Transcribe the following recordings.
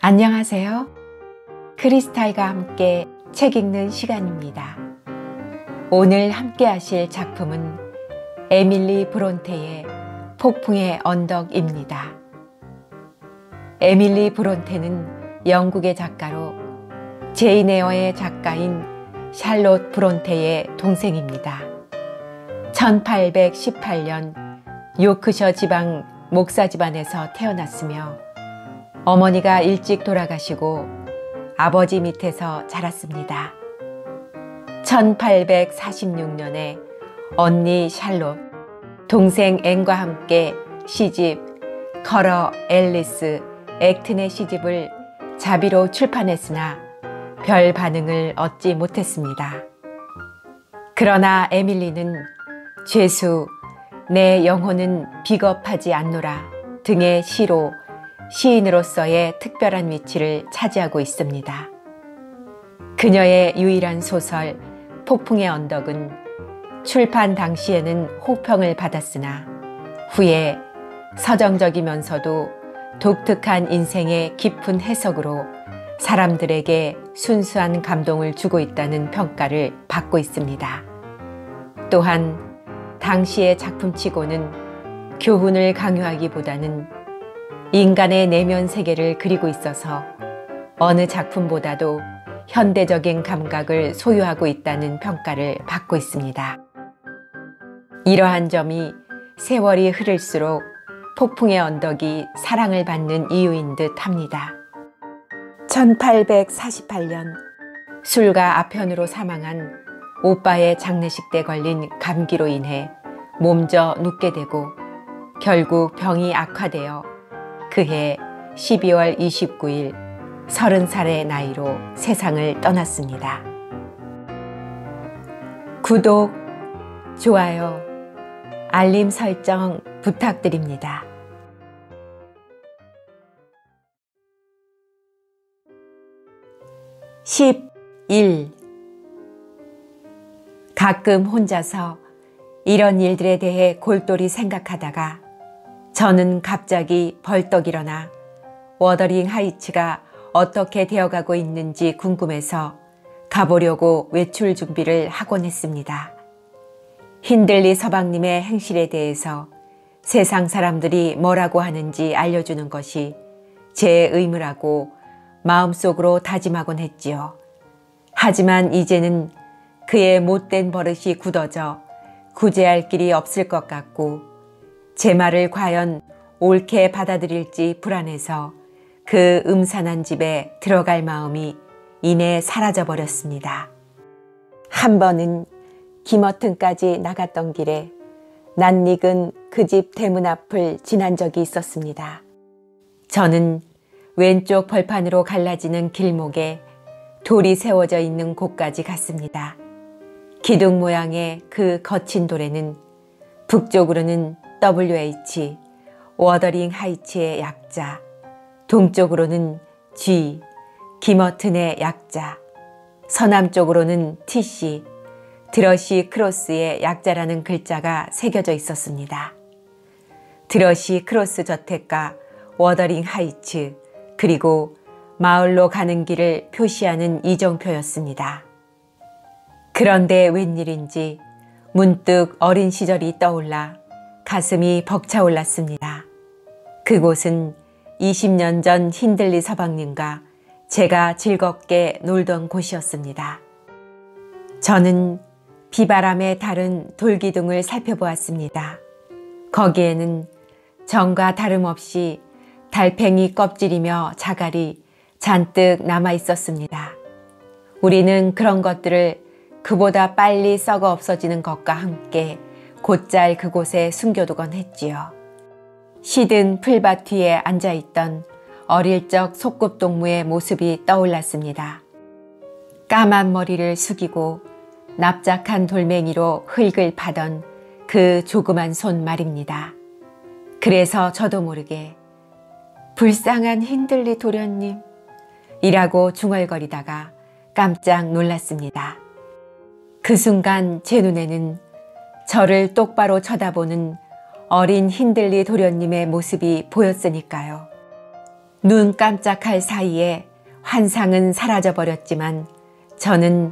안녕하세요. 크리스탈과 함께 책 읽는 시간입니다. 오늘 함께 하실 작품은 에밀리 브론테의 폭풍의 언덕입니다. 에밀리 브론테는 영국의 작가로 제인 에어의 작가인 샬롯 브론테의 동생입니다. 1818년 요크셔 지방 목사 집안에서 태어났으며 어머니가 일찍 돌아가시고 아버지 밑에서 자랐습니다. 1846년에 언니 샬롯, 동생 앤과 함께 시집 커러 앨리스 액튼의 시집을 자비로 출판했으나 별 반응을 얻지 못했습니다. 그러나 에밀리는 죄수, 내 영혼은 비겁하지 않노라 등의 시로 시인으로서의 특별한 위치를 차지하고 있습니다. 그녀의 유일한 소설 폭풍의 언덕은 출판 당시에는 호평을 받았으나 후에 서정적이면서도 독특한 인생의 깊은 해석으로 사람들에게 순수한 감동을 주고 있다는 평가를 받고 있습니다. 또한 당시의 작품치고는 교훈을 강요하기보다는 인간의 내면 세계를 그리고 있어서 어느 작품보다도 현대적인 감각을 소유하고 있다는 평가를 받고 있습니다. 이러한 점이 세월이 흐를수록 폭풍의 언덕이 사랑을 받는 이유인 듯 합니다. 1848년 술과 아편으로 사망한 오빠의 장례식 때 걸린 감기로 인해 몸져 눕게 되고 결국 병이 악화되어 그해 12월 29일 30살의 나이로 세상을 떠났습니다. 구독, 좋아요, 알림 설정 부탁드립니다. 11. 가끔 혼자서 이런 일들에 대해 골똘히 생각하다가 저는 갑자기 벌떡 일어나 워더링 하이츠가 어떻게 되어가고 있는지 궁금해서 가보려고 외출 준비를 하곤 했습니다. 힌들리 서방님의 행실에 대해서 세상 사람들이 뭐라고 하는지 알려주는 것이 제 의무라고 마음속으로 다짐하곤 했지요. 하지만 이제는 그의 못된 버릇이 굳어져 구제할 길이 없을 것 같고 제 말을 과연 옳게 받아들일지 불안해서 그 음산한 집에 들어갈 마음이 이내 사라져버렸습니다. 한 번은 기머튼까지 나갔던 길에 낯익은 그 집 대문 앞을 지난 적이 있었습니다. 저는 왼쪽 벌판으로 갈라지는 길목에 돌이 세워져 있는 곳까지 갔습니다. 기둥 모양의 그 거친 돌에는 북쪽으로는 WH, 워더링 하이츠의 약자, 동쪽으로는 G, 기머튼의 약자, 서남쪽으로는 TC, 드러시 크로스의 약자라는 글자가 새겨져 있었습니다. 드러시 크로스 저택과 워더링 하이츠, 그리고 마을로 가는 길을 표시하는 이정표였습니다. 그런데 웬일인지 문득 어린 시절이 떠올라 가슴이 벅차올랐습니다. 그곳은 20년 전 힌들리 서방님과 제가 즐겁게 놀던 곳이었습니다. 저는 비바람에 다른 돌기둥을 살펴보았습니다. 거기에는 전과 다름없이 달팽이 껍질이며 자갈이 잔뜩 남아 있었습니다. 우리는 그런 것들을 그보다 빨리 썩어 없어지는 것과 함께 곧잘 그곳에 숨겨두곤 했지요. 시든 풀밭 뒤에 앉아있던 어릴 적 소꿉동무의 모습이 떠올랐습니다. 까만 머리를 숙이고 납작한 돌멩이로 흙을 파던 그 조그만 손 말입니다. 그래서 저도 모르게 불쌍한 힌들리 도련님 이라고 중얼거리다가 깜짝 놀랐습니다. 그 순간 제 눈에는 저를 똑바로 쳐다보는 어린 힌들리 도련님의 모습이 보였으니까요. 눈 깜짝할 사이에 환상은 사라져버렸지만 저는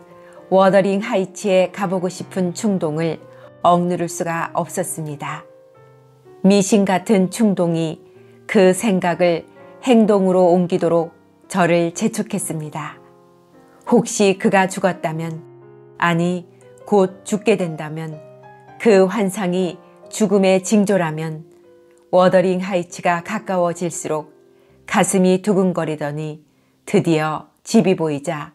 워더링 하이츠에 가보고 싶은 충동을 억누를 수가 없었습니다. 미신 같은 충동이 그 생각을 행동으로 옮기도록 저를 재촉했습니다. 혹시 그가 죽었다면, 아니 곧 죽게 된다면, 그 환상이 죽음의 징조라면 워더링 하이츠가 가까워질수록 가슴이 두근거리더니 드디어 집이 보이자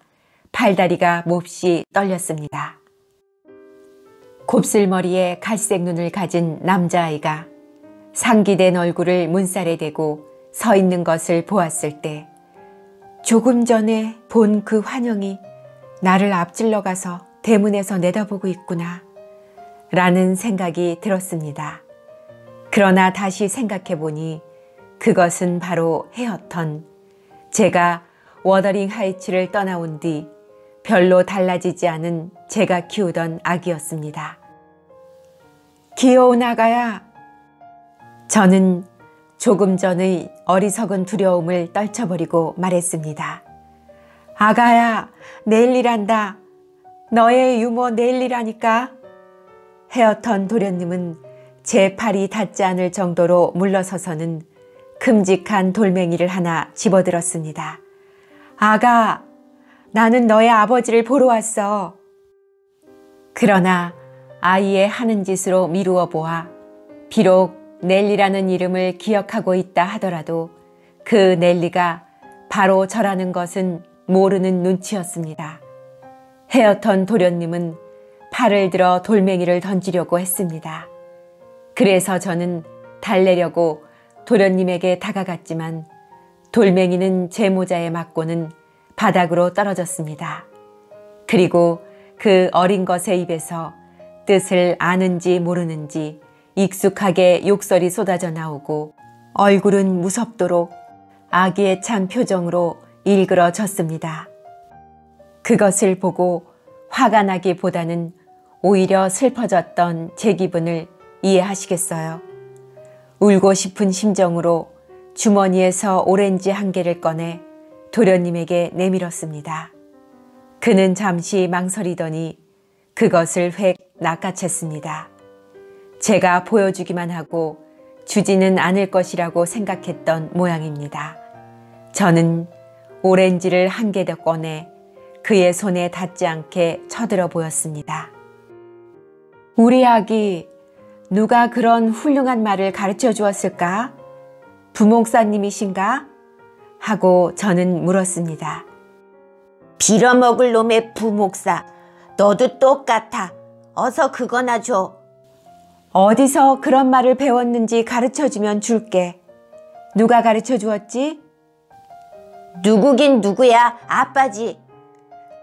팔다리가 몹시 떨렸습니다. 곱슬머리에 갈색 눈을 가진 남자아이가 상기된 얼굴을 문살에 대고 서 있는 것을 보았을 때 조금 전에 본 그 환영이 나를 앞질러 가서 대문에서 내다보고 있구나 라는 생각이 들었습니다. 그러나 다시 생각해 보니 그것은 바로 헤어턴, 제가 워더링 하이츠를 떠나온 뒤 별로 달라지지 않은 제가 키우던 아기였습니다. 귀여운 아가야. 저는 조금 전의 어리석은 두려움을 떨쳐버리고 말했습니다. 아가야, 내일 일한다. 너의 유머 내일 일하니까. 헤어턴 도련님은 제 팔이 닿지 않을 정도로 물러서서는 큼직한 돌멩이를 하나 집어들었습니다. 아가, 나는 너의 아버지를 보러 왔어. 그러나 아이의 하는 짓으로 미루어 보아 비록 넬리라는 이름을 기억하고 있다 하더라도 그 넬리가 바로 저라는 것은 모르는 눈치였습니다. 헤어턴 도련님은 팔을 들어 돌멩이를 던지려고 했습니다. 그래서 저는 달래려고 도련님에게 다가갔지만 돌멩이는 제 모자에 맞고는 바닥으로 떨어졌습니다. 그리고 그 어린 것의 입에서 뜻을 아는지 모르는지 익숙하게 욕설이 쏟아져 나오고 얼굴은 무섭도록 아기의 찬 표정으로 일그러졌습니다. 그것을 보고 화가 나기보다는 오히려 슬퍼졌던 제 기분을 이해하시겠어요? 울고 싶은 심정으로 주머니에서 오렌지 한 개를 꺼내 도련님에게 내밀었습니다. 그는 잠시 망설이더니 그것을 획 낚아챘습니다. 제가 보여주기만 하고 주지는 않을 것이라고 생각했던 모양입니다. 저는 오렌지를 한 개 더 꺼내 그의 손에 닿지 않게 쳐들어 보였습니다. 우리 아기, 누가 그런 훌륭한 말을 가르쳐 주었을까? 부목사님이신가? 하고 저는 물었습니다. 빌어먹을 놈의 부목사, 너도 똑같아. 어서 그거나 줘. 어디서 그런 말을 배웠는지 가르쳐주면 줄게. 누가 가르쳐 주었지? 누구긴 누구야, 아빠지.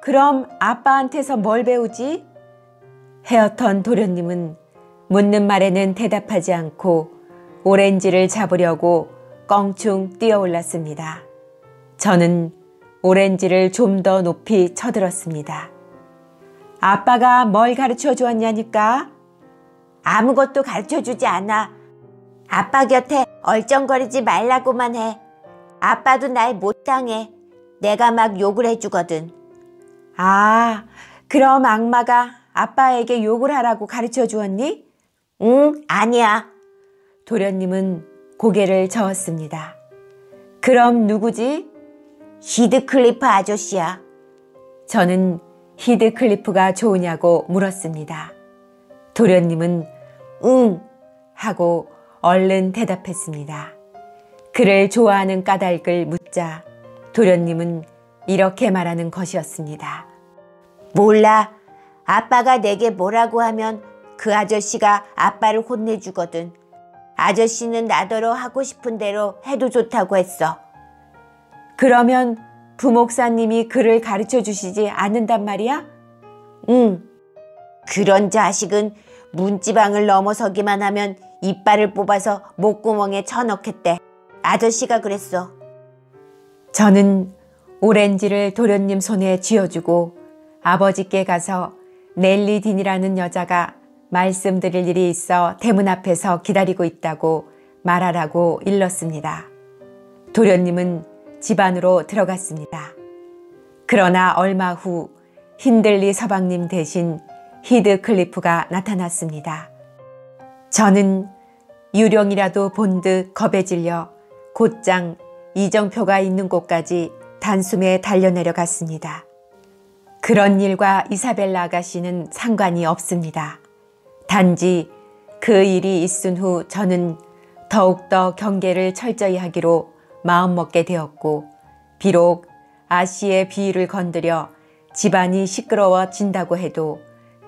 그럼 아빠한테서 뭘 배우지? 헤어턴 도련님은 묻는 말에는 대답하지 않고 오렌지를 잡으려고 껑충 뛰어올랐습니다. 저는 오렌지를 좀 더 높이 쳐들었습니다. 아빠가 뭘 가르쳐 주었냐니까? 아무것도 가르쳐 주지 않아. 아빠 곁에 얼쩡거리지 말라고만 해. 아빠도 날 못 당해. 내가 막 욕을 해주거든. 아, 그럼 악마가 아빠에게 욕을 하라고 가르쳐 주었니? 응, 아니야. 도련님은 고개를 저었습니다. 그럼 누구지? 히드클리프 아저씨야. 저는 히드클리프가 좋으냐고 물었습니다. 도련님은 응 하고 얼른 대답했습니다. 그를 좋아하는 까닭을 묻자 도련님은 이렇게 말하는 것이었습니다. 몰라. 아빠가 내게 뭐라고 하면 그 아저씨가 아빠를 혼내주거든. 아저씨는 나더러 하고 싶은 대로 해도 좋다고 했어. 그러면 부목사님이 그를 가르쳐 주시지 않는단 말이야? 응. 그런 자식은 문지방을 넘어서기만 하면 이빨을 뽑아서 목구멍에 쳐넣겠대. 아저씨가 그랬어. 저는 오렌지를 도련님 손에 쥐어주고 아버지께 가서 넬리 딘이라는 여자가 말씀드릴 일이 있어 대문 앞에서 기다리고 있다고 말하라고 일렀습니다. 도련님은 집 안으로 들어갔습니다. 그러나 얼마 후 힌들리 서방님 대신 히드클리프가 나타났습니다. 저는 유령이라도 본 듯 겁에 질려 곧장 이정표가 있는 곳까지 단숨에 달려내려갔습니다. 그런 일과 이사벨라 아가씨는 상관이 없습니다. 단지 그 일이 있은 후 저는 더욱더 경계를 철저히 하기로 마음먹게 되었고, 비록 아씨의 비위를 건드려 집안이 시끄러워진다고 해도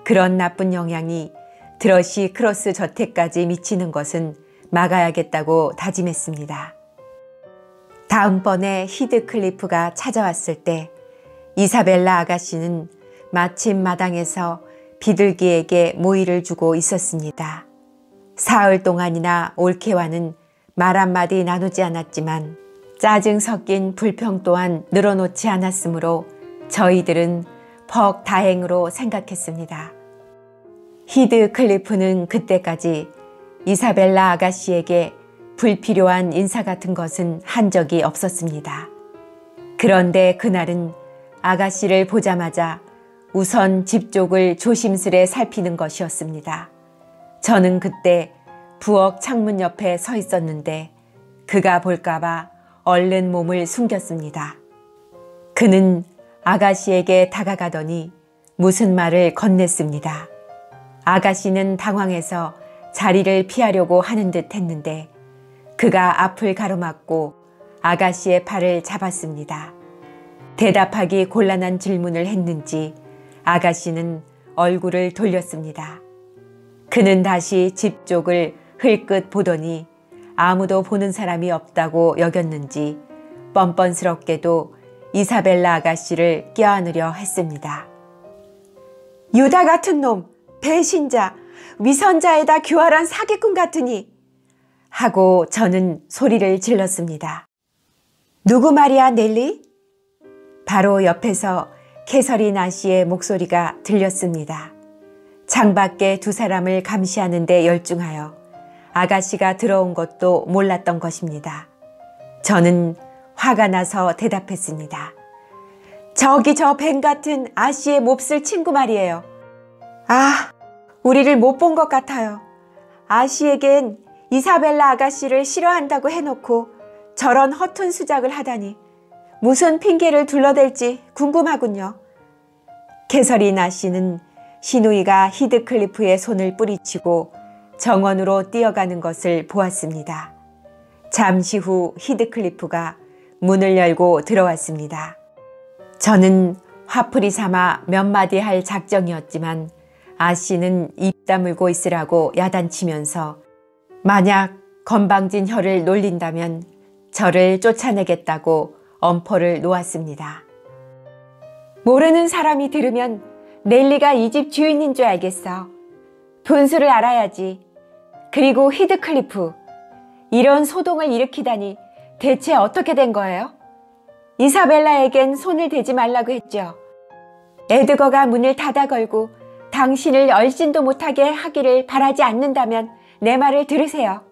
그런 나쁜 영향이 드러시 크로스 저택까지 미치는 것은 막아야겠다고 다짐했습니다. 다음번에 히드클리프가 찾아왔을 때 이사벨라 아가씨는 마침 마당에서 비둘기에게 모이를 주고 있었습니다. 사흘 동안이나 올케와는 말 한마디 나누지 않았지만 짜증 섞인 불평 또한 늘어놓지 않았으므로 저희들은 퍽 다행으로 생각했습니다. 히드클리프는 그때까지 이사벨라 아가씨에게 불필요한 인사 같은 것은 한 적이 없었습니다. 그런데 그날은 아가씨를 보자마자 우선 집 쪽을 조심스레 살피는 것이었습니다. 저는 그때 부엌 창문 옆에 서 있었는데 그가 볼까봐 얼른 몸을 숨겼습니다. 그는 아가씨에게 다가가더니 무슨 말을 건넸습니다. 아가씨는 당황해서 자리를 피하려고 하는 듯 했는데 그가 앞을 가로막고 아가씨의 팔을 잡았습니다. 대답하기 곤란한 질문을 했는지 아가씨는 얼굴을 돌렸습니다. 그는 다시 집 쪽을 흘끗 보더니 아무도 보는 사람이 없다고 여겼는지 뻔뻔스럽게도 이사벨라 아가씨를 껴안으려 했습니다. 유다 같은 놈, 배신자, 위선자에다 교활한 사기꾼 같으니 하고 저는 소리를 질렀습니다. 누구 말이야, 넬리? 바로 옆에서 캐서린 아씨의 목소리가 들렸습니다. 창밖에 두 사람을 감시하는 데 열중하여 아가씨가 들어온 것도 몰랐던 것입니다. 저는 화가 나서 대답했습니다. 저기 저 뱀 같은 아씨의 몹쓸 친구 말이에요. 아, 우리를 못 본 것 같아요. 아씨에겐 이사벨라 아가씨를 싫어한다고 해놓고 저런 허튼 수작을 하다니 무슨 핑계를 둘러댈지 궁금하군요. 캐서린 아씨는 시누이가 히드클리프의 손을 뿌리치고 정원으로 뛰어가는 것을 보았습니다. 잠시 후 히드클리프가 문을 열고 들어왔습니다. 저는 화풀이 삼아 몇 마디 할 작정이었지만 아씨는 입 다물고 있으라고 야단치면서 만약 건방진 혀를 놀린다면 저를 쫓아내겠다고 엄포를 놓았습니다. 모르는 사람이 들으면 넬리가 이 집 주인인 줄 알겠어. 분수를 알아야지. 그리고 히드클리프, 이런 소동을 일으키다니 대체 어떻게 된 거예요? 이사벨라에겐 손을 대지 말라고 했죠. 에드거가 문을 닫아 걸고 당신을 얼씬도 못하게 하기를 바라지 않는다면 내 말을 들으세요.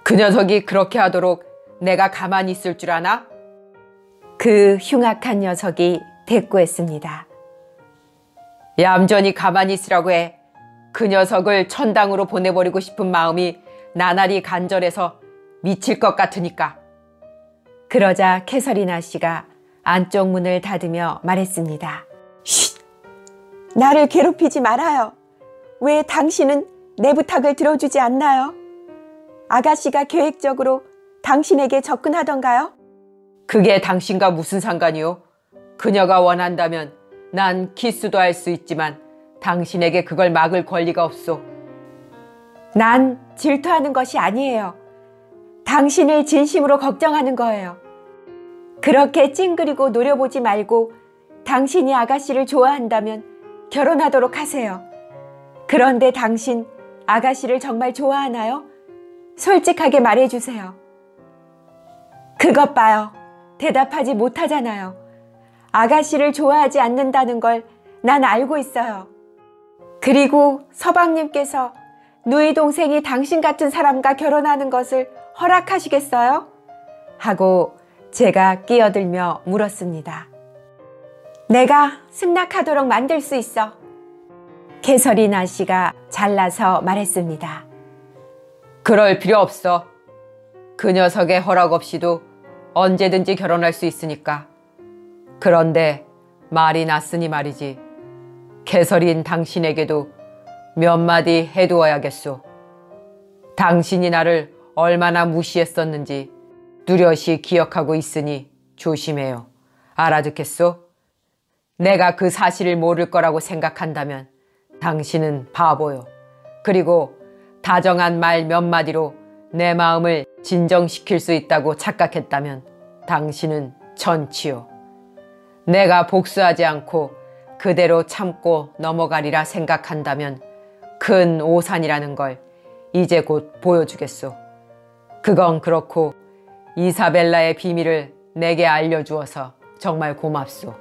그 녀석이 그렇게 하도록 내가 가만히 있을 줄 아나? 그 흉악한 녀석이 대꾸했습니다. 얌전히 가만히 있으라고 해. 그 녀석을 천당으로 보내버리고 싶은 마음이 나날이 간절해서 미칠 것 같으니까. 그러자 캐서린 아씨가 안쪽 문을 닫으며 말했습니다. 쉿! 나를 괴롭히지 말아요. 왜 당신은 내 부탁을 들어주지 않나요? 아가씨가 계획적으로 당신에게 접근하던가요? 그게 당신과 무슨 상관이요? 그녀가 원한다면 난 키스도 할 수 있지만 당신에게 그걸 막을 권리가 없소. 난 질투하는 것이 아니에요. 당신을 진심으로 걱정하는 거예요. 그렇게 찡그리고 노려보지 말고 당신이 아가씨를 좋아한다면 결혼하도록 하세요. 그런데 당신 아가씨를 정말 좋아하나요? 솔직하게 말해주세요. 그것 봐요. 대답하지 못하잖아요. 아가씨를 좋아하지 않는다는 걸 난 알고 있어요. 그리고 서방님께서 누이 동생이 당신 같은 사람과 결혼하는 것을 허락하시겠어요? 하고 제가 끼어들며 물었습니다. 내가 승낙하도록 만들 수 있어. 캐서린 아씨가 잘나서 말했습니다. 그럴 필요 없어. 그 녀석의 허락 없이도 언제든지 결혼할 수 있으니까. 그런데 말이 났으니 말이지. 캐서린 당신에게도 몇 마디 해두어야겠소. 당신이 나를 얼마나 무시했었는지 뚜렷이 기억하고 있으니 조심해요. 알아듣겠소? 내가 그 사실을 모를 거라고 생각한다면 당신은 바보요. 그리고 다정한 말 몇 마디로 내 마음을 진정시킬 수 있다고 착각했다면 당신은 천치요. 내가 복수하지 않고 그대로 참고 넘어가리라 생각한다면 큰 오산이라는 걸 이제 곧 보여주겠소. 그건 그렇고 이사벨라의 비밀을 내게 알려주어서 정말 고맙소.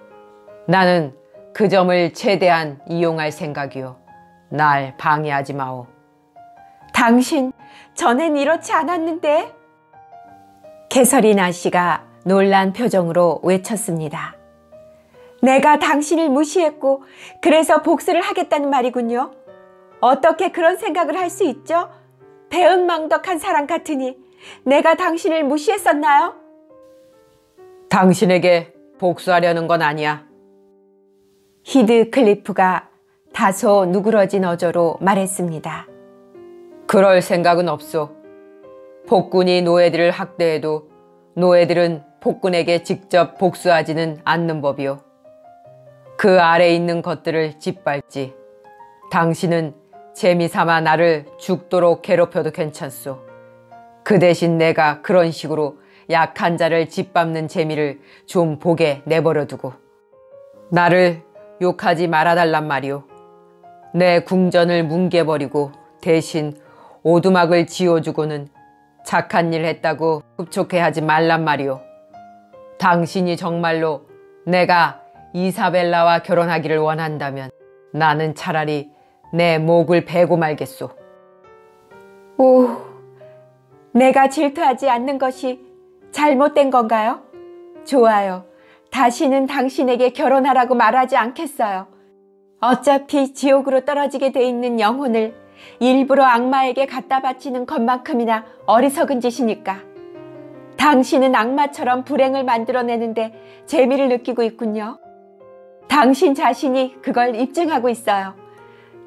나는 그 점을 최대한 이용할 생각이요. 날 방해하지 마오. 당신, 전엔 이렇지 않았는데? 캐서린 아씨가 놀란 표정으로 외쳤습니다. 내가 당신을 무시했고 그래서 복수를 하겠다는 말이군요. 어떻게 그런 생각을 할 수 있죠? 배은망덕한 사람 같으니 내가 당신을 무시했었나요? 당신에게 복수하려는 건 아니야. 히드클리프가 다소 누그러진 어조로 말했습니다. 그럴 생각은 없소. 폭군이 노예들을 학대해도 노예들은 폭군에게 직접 복수하지는 않는 법이요. 그 아래 있는 것들을 짓밟지. 당신은 재미삼아 나를 죽도록 괴롭혀도 괜찮소. 그 대신 내가 그런 식으로 약한 자를 짓밟는 재미를 좀 보게 내버려두고 나를 욕하지 말아달란 말이오. 내 궁전을 뭉개버리고 대신 오두막을 지어주고는 착한 일 했다고 흡족해하지 말란 말이오. 당신이 정말로 내가 이사벨라와 결혼하기를 원한다면 나는 차라리 내 목을 베고 말겠소. 오, 내가 질투하지 않는 것이 잘못된 건가요? 좋아요. 다시는 당신에게 결혼하라고 말하지 않겠어요. 어차피 지옥으로 떨어지게 돼 있는 영혼을 일부러 악마에게 갖다 바치는 것만큼이나 어리석은 짓이니까. 당신은 악마처럼 불행을 만들어내는데 재미를 느끼고 있군요. 당신 자신이 그걸 입증하고 있어요.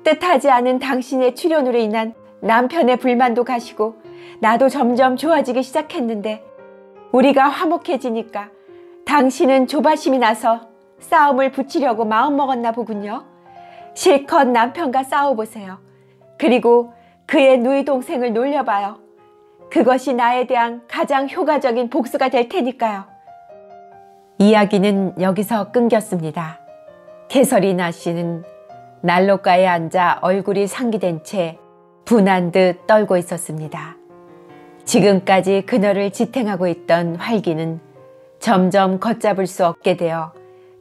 뜻하지 않은 당신의 출연으로 인한 남편의 불만도 가시고 나도 점점 좋아지기 시작했는데 우리가 화목해지니까 당신은 조바심이 나서 싸움을 붙이려고 마음먹었나 보군요. 실컷 남편과 싸워보세요. 그리고 그의 누이 동생을 놀려봐요. 그것이 나에 대한 가장 효과적인 복수가 될 테니까요. 이야기는 여기서 끊겼습니다. 캐서리나 씨는 난로가에 앉아 얼굴이 상기된 채 분한 듯 떨고 있었습니다. 지금까지 그녀를 지탱하고 있던 활기는 점점 걷잡을 수 없게 되어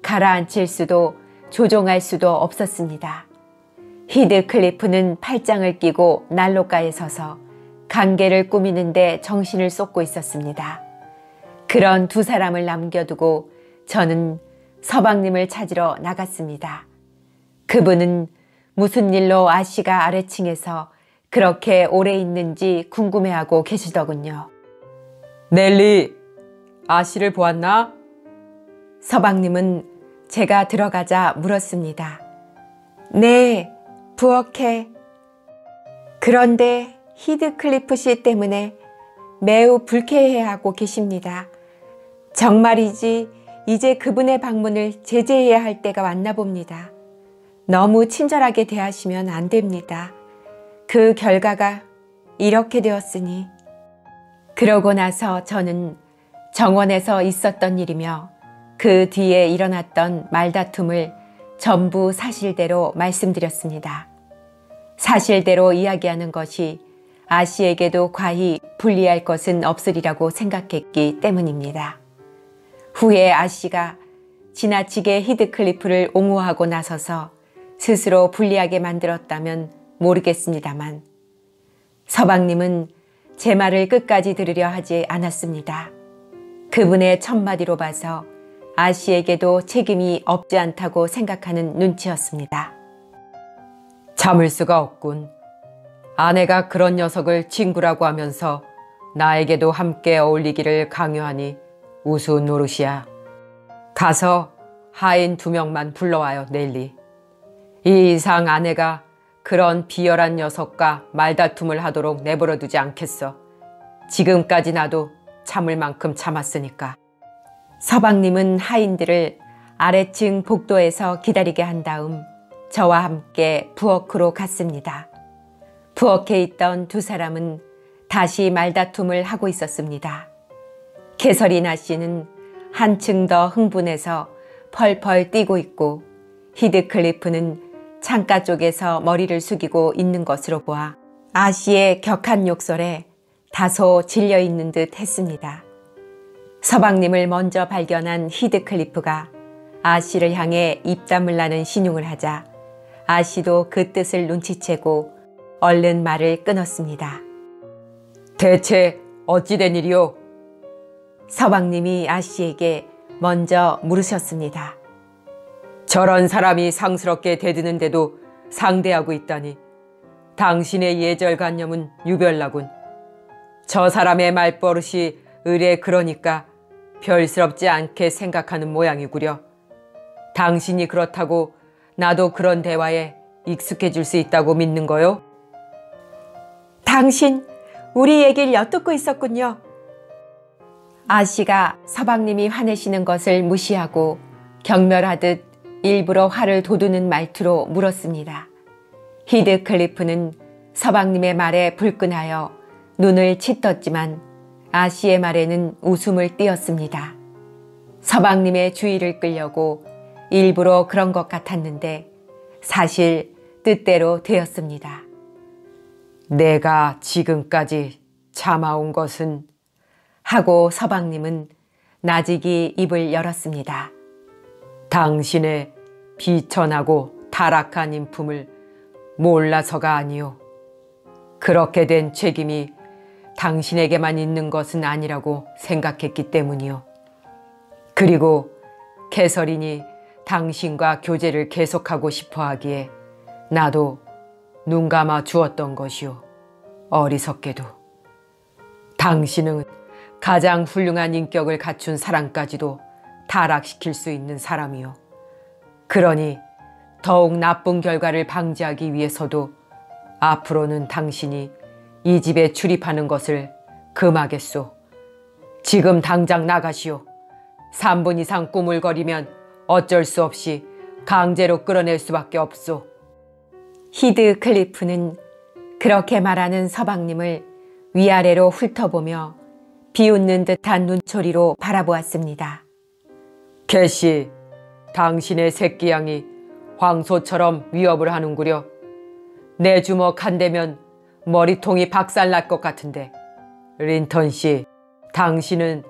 가라앉힐 수도 조종할 수도 없었습니다. 히드클리프는 팔짱을 끼고 난로가에 서서 관계를 꾸미는데 정신을 쏟고 있었습니다. 그런 두 사람을 남겨두고 저는 서방님을 찾으러 나갔습니다. 그분은 무슨 일로 아씨가 아래층에서 그렇게 오래 있는지 궁금해하고 계시더군요. 넬리, 아씨를 보았나? 서방님은 제가 들어가자 물었습니다. 네, 부엌에. 그런데 히드클리프 씨 때문에 매우 불쾌해하고 계십니다. 정말이지 이제 그분의 방문을 제재해야 할 때가 왔나 봅니다. 너무 친절하게 대하시면 안 됩니다. 그 결과가 이렇게 되었으니. 그러고 나서 저는 정원에서 있었던 일이며 그 뒤에 일어났던 말다툼을 전부 사실대로 말씀드렸습니다. 사실대로 이야기하는 것이 아씨에게도 과히 불리할 것은 없으리라고 생각했기 때문입니다. 후에 아씨가 지나치게 히드클리프를 옹호하고 나서서 스스로 불리하게 만들었다면 모르겠습니다만 서방님은 제 말을 끝까지 들으려 하지 않았습니다. 그분의 첫마디로 봐서 아씨에게도 책임이 없지 않다고 생각하는 눈치였습니다. 참을 수가 없군. 아내가 그런 녀석을 친구라고 하면서 나에게도 함께 어울리기를 강요하니 우스운 노릇이야. 가서 하인 2명만 불러와요, 넬리. 이 이상 아내가 그런 비열한 녀석과 말다툼을 하도록 내버려두지 않겠어. 지금까지 나도 참을 만큼 참았으니까. 서방님은 하인들을 아래층 복도에서 기다리게 한 다음 저와 함께 부엌으로 갔습니다. 부엌에 있던 2사람은 다시 말다툼을 하고 있었습니다. 캐서리나 씨는 한층 더 흥분해서 펄펄 뛰고 있고 히드클리프는 창가 쪽에서 머리를 숙이고 있는 것으로 보아 아씨의 격한 욕설에 다소 질려 있는 듯 했습니다. 서방님을 먼저 발견한 히드클리프가 아씨를 향해 입담을 나는 신용을 하자 아씨도 그 뜻을 눈치채고 얼른 말을 끊었습니다. 대체 어찌된 일이오? 서방님이 아씨에게 먼저 물으셨습니다. 저런 사람이 상스럽게 대드는데도 상대하고 있다니 당신의 예절관념은 유별나군. 저 사람의 말버릇이 의례 그러니까 별스럽지 않게 생각하는 모양이구려. 당신이 그렇다고 나도 그런 대화에 익숙해질 수 있다고 믿는 거요? 당신, 우리 얘기를 엿듣고 있었군요. 아씨가 서방님이 화내시는 것을 무시하고 경멸하듯 일부러 화를 돋우는 말투로 물었습니다. 히드클리프는 서방님의 말에 불끈하여 눈을 치떴지만 아씨의 말에는 웃음을 띄었습니다. 서방님의 주의를 끌려고 일부러 그런 것 같았는데 사실 뜻대로 되었습니다. 내가 지금까지 참아온 것은 하고 서방님은 나직이 입을 열었습니다. 당신의 비천하고 타락한 인품을 몰라서가 아니오. 그렇게 된 책임이 당신에게만 있는 것은 아니라고 생각했기 때문이오. 그리고 캐서린이 당신과 교제를 계속하고 싶어 하기에 나도 눈 감아 주었던 것이오. 어리석게도. 당신은 가장 훌륭한 인격을 갖춘 사람까지도 타락시킬 수 있는 사람이오. 그러니 더욱 나쁜 결과를 방지하기 위해서도 앞으로는 당신이 이 집에 출입하는 것을 금하겠소. 지금 당장 나가시오. 3분 이상 꾸물거리면 어쩔 수 없이 강제로 끌어낼 수밖에 없소. 히드클리프는 그렇게 말하는 서방님을 위아래로 훑어보며 비웃는 듯한 눈초리로 바라보았습니다. 캐시, 당신의 새끼양이 황소처럼 위협을 하는구려. 내 주먹 한 대면 머리통이 박살날 것 같은데. 린턴 씨, 당신은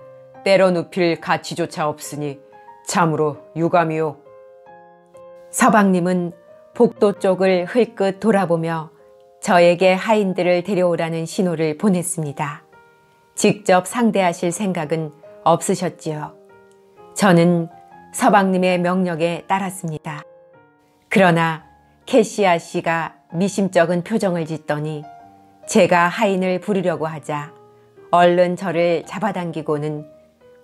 때려 눕힐 가치조차 없으니 참으로 유감이오. 서방님은 복도 쪽을 흘끗 돌아보며 저에게 하인들을 데려오라는 신호를 보냈습니다. 직접 상대하실 생각은 없으셨지요. 저는 서방님의 명령에 따랐습니다. 그러나 캐시아 씨가 미심쩍은 표정을 짓더니 제가 하인을 부르려고 하자 얼른 저를 잡아당기고는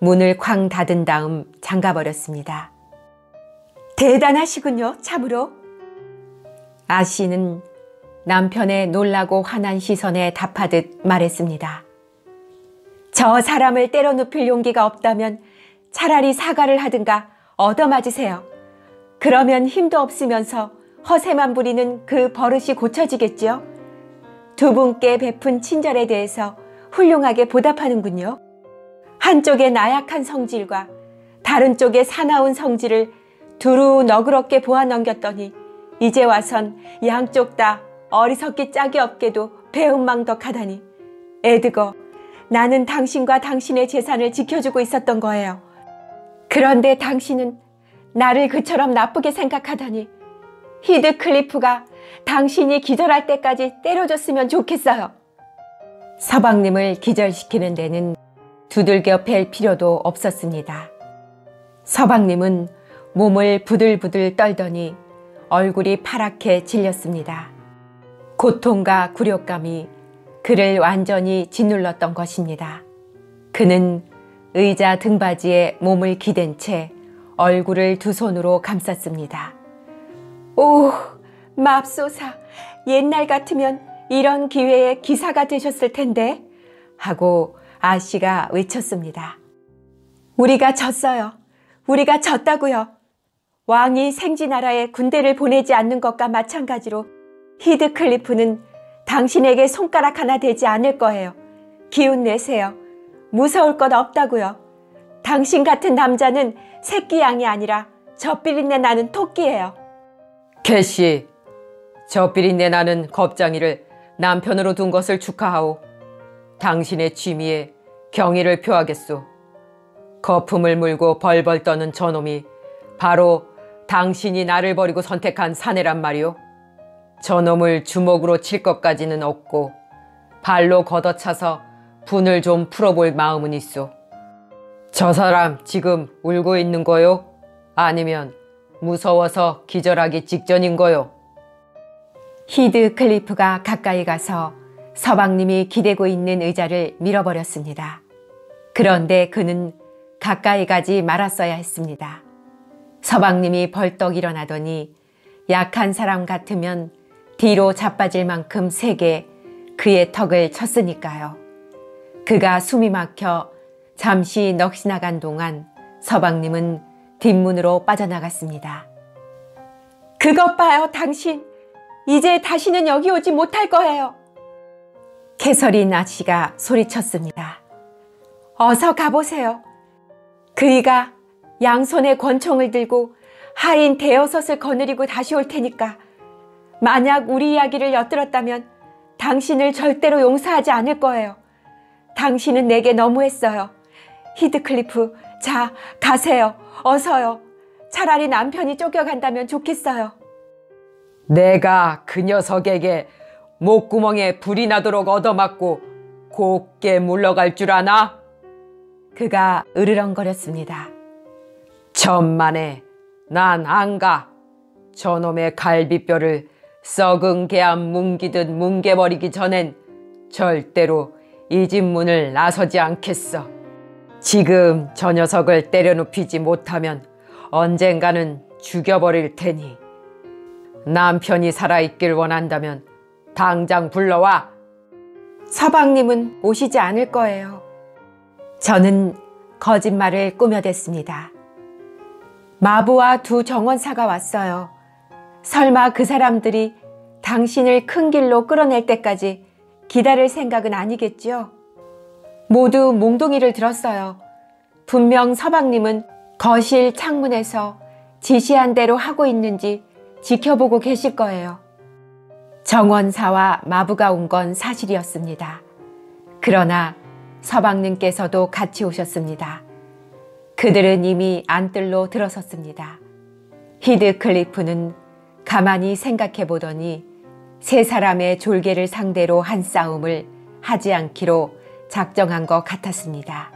문을 쾅 닫은 다음 잠가버렸습니다. 대단하시군요, 참으로. 아 씨는 남편의 놀라고 화난 시선에 답하듯 말했습니다. 저 사람을 때려 눕힐 용기가 없다면 차라리 사과를 하든가 얻어맞으세요. 그러면 힘도 없으면서 허세만 부리는 그 버릇이 고쳐지겠지요. 두 분께 베푼 친절에 대해서 훌륭하게 보답하는군요. 한쪽의 나약한 성질과 다른 쪽의 사나운 성질을 두루 너그럽게 보아넘겼더니 이제 와선 양쪽 다 어리석기 짝이 없게도 배은망덕하다니. 에드거, 나는 당신과 당신의 재산을 지켜주고 있었던 거예요. 그런데 당신은 나를 그처럼 나쁘게 생각하다니. 히드클리프가 당신이 기절할 때까지 때려줬으면 좋겠어요. 서방님을 기절시키는 데는 두들겨 팰 필요도 없었습니다. 서방님은 몸을 부들부들 떨더니 얼굴이 파랗게 질렸습니다. 고통과 굴욕감이 그를 완전히 짓눌렀던 것입니다. 그는 의자 등받이에 몸을 기댄 채 얼굴을 두 손으로 감쌌습니다. 오, 맙소사, 옛날 같으면 이런 기회에 기사가 되셨을 텐데 하고 아씨가 외쳤습니다. 우리가 졌어요. 우리가 졌다고요. 왕이 생지나라에 군대를 보내지 않는 것과 마찬가지로 히드클리프는 당신에게 손가락 하나 대지 않을 거예요. 기운 내세요. 무서울 것 없다고요. 당신 같은 남자는 새끼 양이 아니라 젖비린내 나는 토끼예요. 캐시, 젖비린내 나는 겁장이를 남편으로 둔 것을 축하하오. 당신의 취미에 경의를 표하겠소. 거품을 물고 벌벌 떠는 저놈이 바로 당신이 나를 버리고 선택한 사내란 말이오. 저놈을 주먹으로 칠 것까지는 없고 발로 걷어차서 분을 좀 풀어볼 마음은 있소. 저 사람 지금 울고 있는 거요? 아니면 무서워서 기절하기 직전인 거요? 히드클리프가 가까이 가서 서방님이 기대고 있는 의자를 밀어버렸습니다. 그런데 그는 가까이 가지 말았어야 했습니다. 서방님이 벌떡 일어나더니 약한 사람 같으면 뒤로 자빠질 만큼 세게 그의 턱을 쳤으니까요. 그가 숨이 막혀 잠시 넋이 나간 동안 서방님은 뒷문으로 빠져나갔습니다. 그것 봐요, 당신. 이제 다시는 여기 오지 못할 거예요. 캐서린 아씨가 소리쳤습니다. 어서 가보세요. 그이가 양손에 권총을 들고 하인 대여섯을 거느리고 다시 올 테니까 만약 우리 이야기를 엿들었다면 당신을 절대로 용서하지 않을 거예요. 당신은 내게 너무했어요. 히드클리프, 자, 가세요. 어서요. 차라리 남편이 쫓겨간다면 좋겠어요. 내가 그 녀석에게 목구멍에 불이 나도록 얻어맞고 곱게 물러갈 줄 아나? 그가 으르렁거렸습니다. 천만에 난 안 가. 저놈의 갈비뼈를 썩은 개암 뭉기듯 뭉개버리기 전엔 절대로 이 집 문을 나서지 않겠어. 지금 저 녀석을 때려눕히지 못하면 언젠가는 죽여버릴 테니 남편이 살아있길 원한다면 당장 불러와. 서방님은 오시지 않을 거예요. 저는 거짓말을 꾸며댔습니다. 마부와 두 정원사가 왔어요. 설마 그 사람들이 당신을 큰 길로 끌어낼 때까지 기다릴 생각은 아니겠지요? 모두 몽둥이를 들었어요. 분명 서방님은 거실 창문에서 지시한 대로 하고 있는지 지켜보고 계실 거예요. 정원사와 마부가 온 건 사실이었습니다. 그러나 서방님께서도 같이 오셨습니다. 그들은 이미 안뜰로 들어섰습니다. 히드클리프는 가만히 생각해 보더니 세 사람의 졸개를 상대로 한 싸움을 하지 않기로 작정한 것 같았습니다.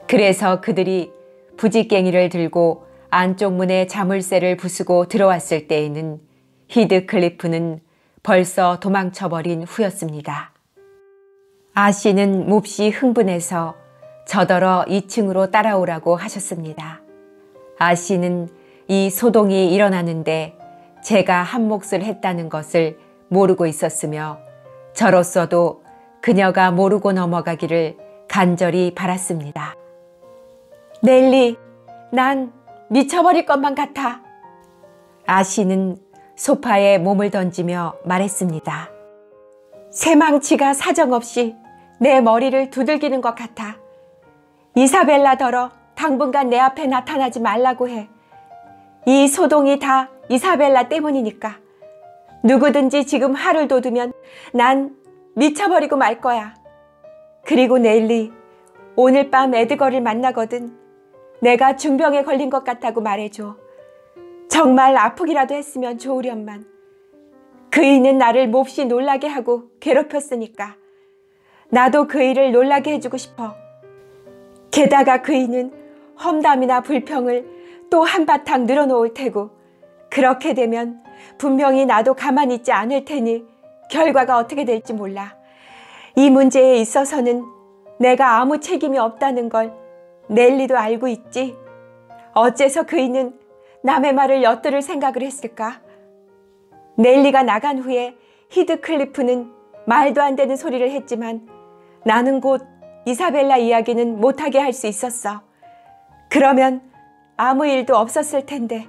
그래서 그들이 부지깽이를 들고 안쪽 문에 자물쇠를 부수고 들어왔을 때에는 히드클리프는 벌써 도망쳐버린 후였습니다. 아씨는 몹시 흥분해서 저더러 2층으로 따라오라고 하셨습니다. 아씨는 이 소동이 일어나는데 제가 한 몫을 했다는 것을 모르고 있었으며 저로서도 그녀가 모르고 넘어가기를 간절히 바랐습니다. 넬리, 난 미쳐버릴 것만 같아. 아씨는 소파에 몸을 던지며 말했습니다. 새망치가 사정없이 내 머리를 두들기는 것 같아. 이사벨라더러 당분간 내 앞에 나타나지 말라고 해. 이 소동이 다 이사벨라 때문이니까. 누구든지 지금 화를 돋우면 난 미쳐버리고 말 거야. 그리고 넬리, 오늘 밤 에드거를 만나거든 내가 중병에 걸린 것 같다고 말해줘. 정말 아프기라도 했으면 좋으련만. 그이는 나를 몹시 놀라게 하고 괴롭혔으니까 나도 그이를 놀라게 해주고 싶어. 게다가 그이는 험담이나 불평을 또 한바탕 늘어놓을 테고, 그렇게 되면 분명히 나도 가만히 있지 않을 테니 결과가 어떻게 될지 몰라. 이 문제에 있어서는 내가 아무 책임이 없다는 걸 넬리도 알고 있지. 어째서 그이는 남의 말을 엿들을 생각을 했을까? 넬리가 나간 후에 히드클리프는 말도 안 되는 소리를 했지만 나는 곧 이사벨라 이야기는 못하게 할 수 있었어. 그러면 아무 일도 없었을 텐데.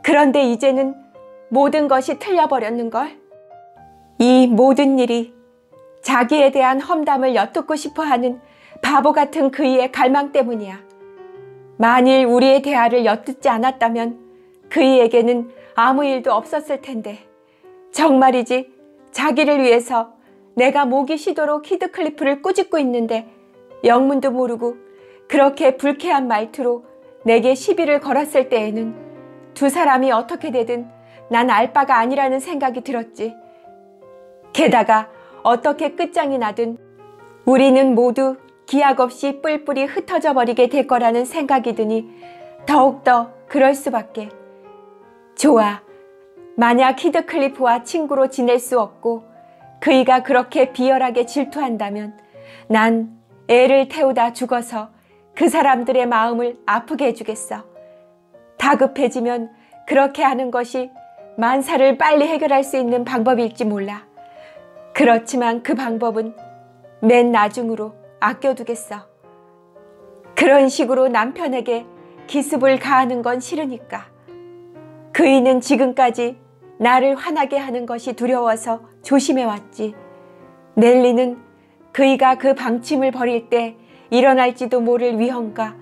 그런데 이제는 모든 것이 틀려버렸는걸. 이 모든 일이 자기에 대한 험담을 엿듣고 싶어하는 바보 같은 그이의 갈망 때문이야. 만일 우리의 대화를 엿듣지 않았다면 그이에게는 아무 일도 없었을 텐데. 정말이지, 자기를 위해서 내가 목이 쉬도록 히드클리프를 꾸짖고 있는데 영문도 모르고 그렇게 불쾌한 말투로 내게 시비를 걸었을 때에는 두 사람이 어떻게 되든 난 알 바가 아니라는 생각이 들었지. 게다가 어떻게 끝장이 나든 우리는 모두 기약 없이 뿔뿔이 흩어져 버리게 될 거라는 생각이 드니 더욱더 그럴 수밖에. 좋아, 만약 히드클리프와 친구로 지낼 수 없고 그이가 그렇게 비열하게 질투한다면 난 애를 태우다 죽어서 그 사람들의 마음을 아프게 해주겠어. 다급해지면 그렇게 하는 것이 만사를 빨리 해결할 수 있는 방법일지 몰라. 그렇지만 그 방법은 맨 나중으로 아껴두겠어. 그런 식으로 남편에게 기습을 가하는 건 싫으니까. 그이는 지금까지 나를 화나게 하는 것이 두려워서 조심해왔지. 넬리는 그이가 그 방침을 벌일 때 일어날지도 모를 위험과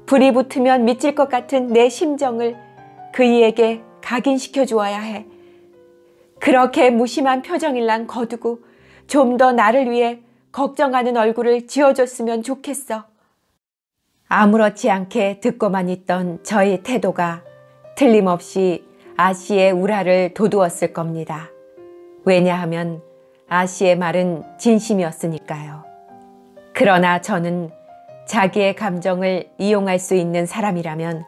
불이 붙으면 미칠 것 같은 내 심정을 그이에게 각인시켜 주어야 해. 그렇게 무심한 표정일랑 거두고 좀 더 나를 위해 걱정하는 얼굴을 지어줬으면 좋겠어. 아무렇지 않게 듣고만 있던 저의 태도가 틀림없이 아씨의 우라를 돋우었을 겁니다. 왜냐하면 아씨의 말은 진심이었으니까요. 그러나 저는 자기의 감정을 이용할 수 있는 사람이라면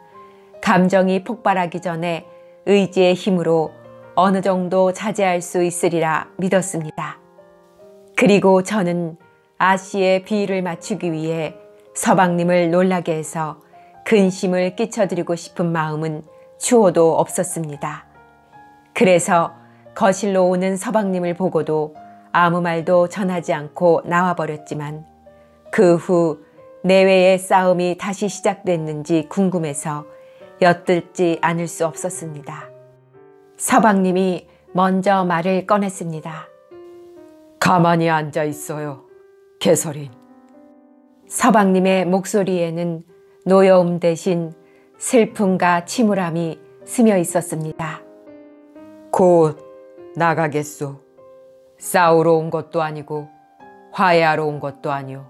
감정이 폭발하기 전에 의지의 힘으로 어느 정도 자제할 수 있으리라 믿었습니다. 그리고 저는 아씨의 비위를 맞추기 위해 서방님을 놀라게 해서 근심을 끼쳐드리고 싶은 마음은 추호도 없었습니다. 그래서 거실로 오는 서방님을 보고도 아무 말도 전하지 않고 나와버렸지만 그 후 내외의 싸움이 다시 시작됐는지 궁금해서 엿듣지 않을 수 없었습니다. 서방님이 먼저 말을 꺼냈습니다. 가만히 앉아 있어요, 개설인. 서방님의 목소리에는 노여움 대신 슬픔과 침울함이 스며 있었습니다. 곧 나가겠소. 싸우러 온 것도 아니고 화해하러 온 것도 아니오.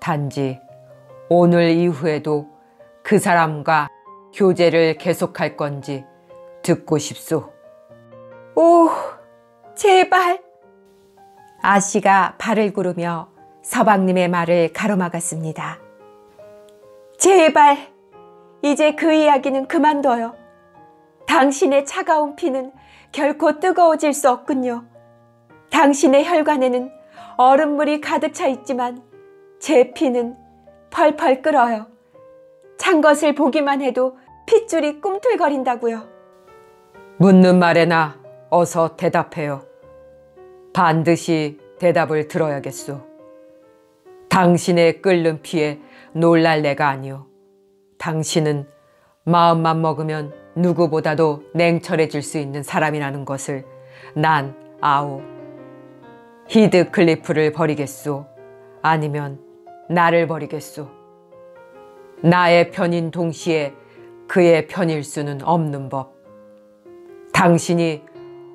단지 오늘 이후에도 그 사람과 교제를 계속할 건지 듣고 싶소. 오, 제발. 아씨가 발을 구르며 서방님의 말을 가로막았습니다. 제발, 이제 그 이야기는 그만둬요. 당신의 차가운 피는 결코 뜨거워질 수 없군요. 당신의 혈관에는 얼음물이 가득 차 있지만 제 피는 펄펄 끓어요. 찬 것을 보기만 해도 핏줄이 꿈틀거린다고요. 묻는 말에나 어서 대답해요. 반드시 대답을 들어야겠소. 당신의 끓는 피에 놀랄 내가 아니오. 당신은 마음만 먹으면 누구보다도 냉철해질 수 있는 사람이라는 것을 난 아오. 히드클리프를 버리겠소? 아니면 나를 버리겠소? 나의 편인 동시에 그의 편일 수는 없는 법. 당신이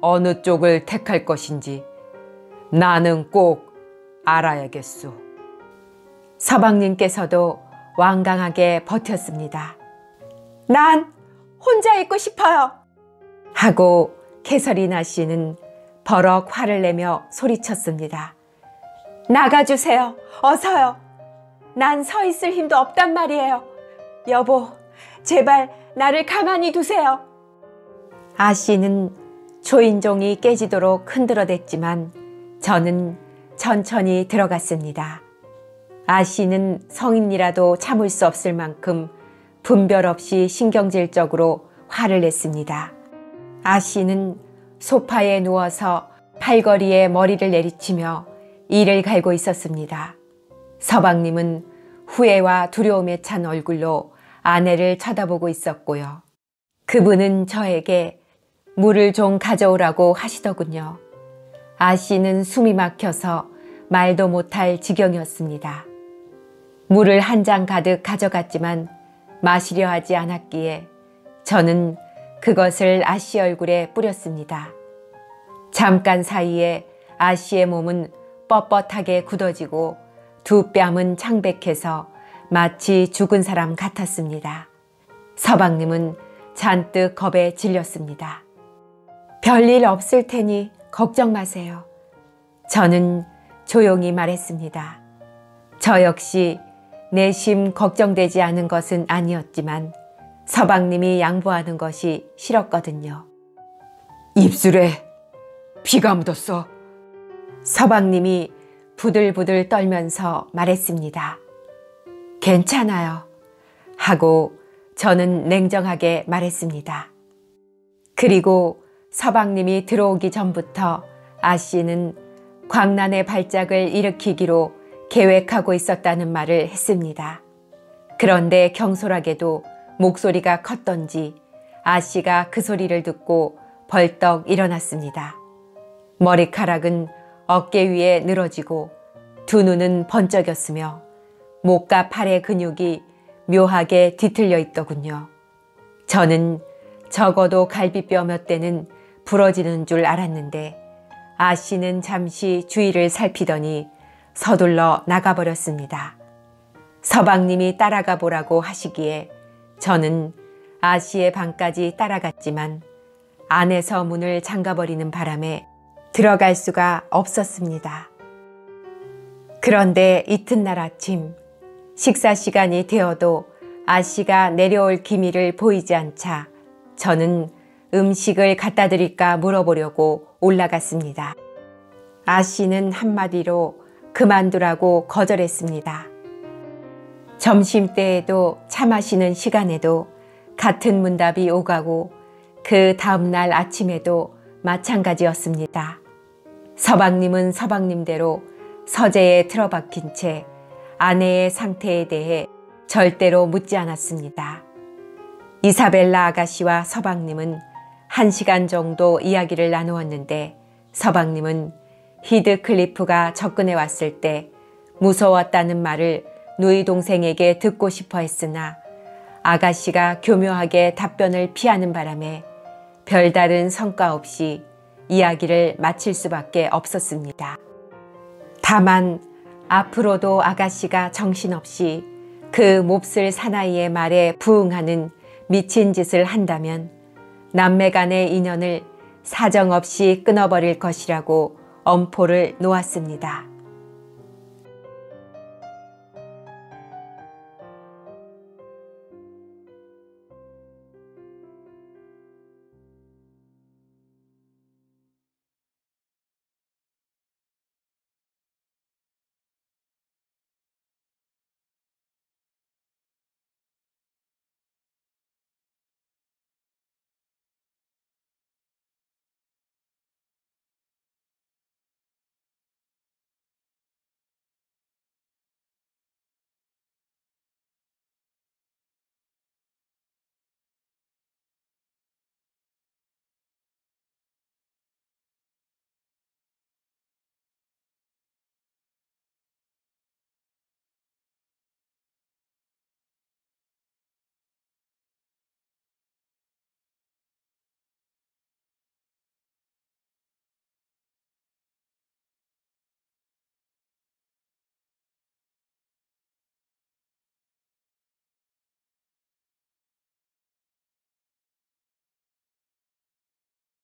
어느 쪽을 택할 것인지 나는 꼭 알아야겠소. 서방님께서도 완강하게 버텼습니다. 난 혼자 있고 싶어요. 하고 캐서리나 씨는 버럭 화를 내며 소리쳤습니다. 나가주세요. 어서요. 난 서 있을 힘도 없단 말이에요. 여보, 제발 나를 가만히 두세요. 아씨는 초인종이 깨지도록 흔들어댔지만 저는 천천히 들어갔습니다. 아씨는 성인이라도 참을 수 없을 만큼 분별 없이 신경질적으로 화를 냈습니다. 아씨는 소파에 누워서 팔걸이에 머리를 내리치며 이를 갈고 있었습니다. 서방님은 후회와 두려움에 찬 얼굴로 아내를 쳐다보고 있었고요. 그분은 저에게 물을 좀 가져오라고 하시더군요. 아씨는 숨이 막혀서 말도 못할 지경이었습니다. 물을 한 잔 가득 가져갔지만 마시려 하지 않았기에 저는 그것을 아씨 얼굴에 뿌렸습니다. 잠깐 사이에 아씨의 몸은 뻣뻣하게 굳어지고 두 뺨은 창백해서 마치 죽은 사람 같았습니다. 서방님은 잔뜩 겁에 질렸습니다. 별일 없을 테니 걱정 마세요. 저는 조용히 말했습니다. 저 역시 내심 걱정되지 않은 것은 아니었지만 서방님이 양보하는 것이 싫었거든요. 입술에 피가 묻었어. 서방님이 부들부들 떨면서 말했습니다. 괜찮아요. 하고 저는 냉정하게 말했습니다. 그리고 서방님이 들어오기 전부터 아씨는 광란의 발작을 일으키기로 계획하고 있었다는 말을 했습니다. 그런데 경솔하게도 목소리가 컸던지 아씨가 그 소리를 듣고 벌떡 일어났습니다. 머리카락은 어깨 위에 늘어지고 두 눈은 번쩍였으며 목과 팔의 근육이 묘하게 뒤틀려 있더군요. 저는 적어도 갈비뼈 몇 대는 부러지는 줄 알았는데 아씨는 잠시 주위를 살피더니 서둘러 나가버렸습니다. 서방님이 따라가 보라고 하시기에 저는 아씨의 방까지 따라갔지만 안에서 문을 잠가버리는 바람에 들어갈 수가 없었습니다. 그런데 이튿날 아침 식사 시간이 되어도 아씨가 내려올 기미를 보이지 않자 저는 음식을 갖다 드릴까 물어보려고 올라갔습니다. 아씨는 한마디로 그만두라고 거절했습니다. 점심때에도 차 마시는 시간에도 같은 문답이 오가고 그 다음날 아침에도 마찬가지였습니다. 서방님은 서방님대로 서재에 틀어박힌 채 아내의 상태에 대해 절대로 묻지 않았습니다. 이사벨라 아가씨와 서방님은 1시간 정도 이야기를 나누었는데 서방님은 히드클리프가 접근해 왔을 때 무서웠다는 말을 누이 동생에게 듣고 싶어 했으나 아가씨가 교묘하게 답변을 피하는 바람에 별다른 성과 없이 이야기를 마칠 수밖에 없었습니다. 다만 앞으로도 아가씨가 정신없이 그 몹쓸 사나이의 말에 부응하는 미친 짓을 한다면 남매 간의 인연을 사정없이 끊어버릴 것이라고 엄포를 놓았습니다.